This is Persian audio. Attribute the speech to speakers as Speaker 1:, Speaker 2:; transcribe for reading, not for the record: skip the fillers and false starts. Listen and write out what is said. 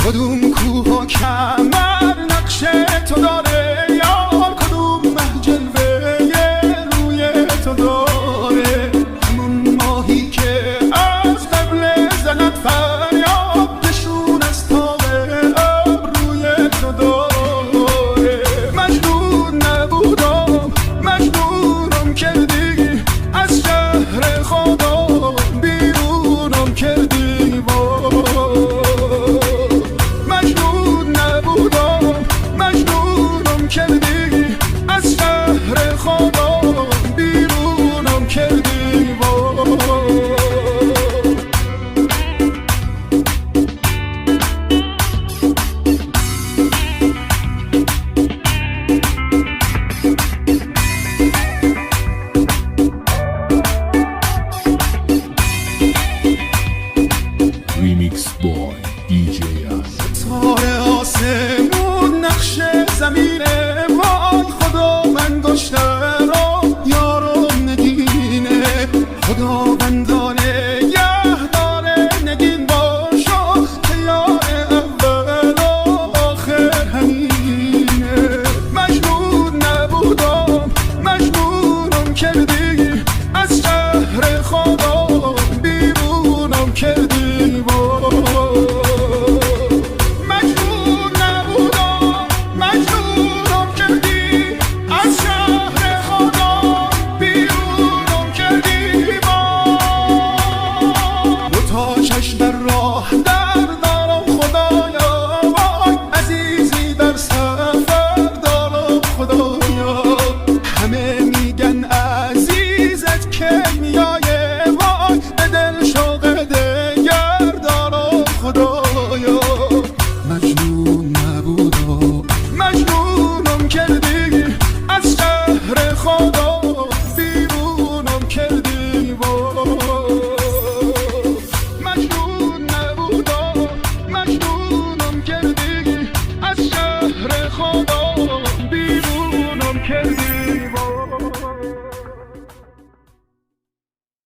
Speaker 1: کدوم کوه و کمر نقش تو داره یار، کدوم مه جلوه روی تو داره، همون ماهی که از قبل زند فریاد نشون از تاق ابروی تو داره. مجنون نبودم مجنونم کردی، از شهر خودم بیرونم کردی، مجنون نبودم مجنونم کردی، از شهر خودم بیرونم کردی.
Speaker 2: Remix Boy DJ
Speaker 1: ستاره آسمون نقش زمینه، وای خدا من گشته رو یارم نگینه، خدا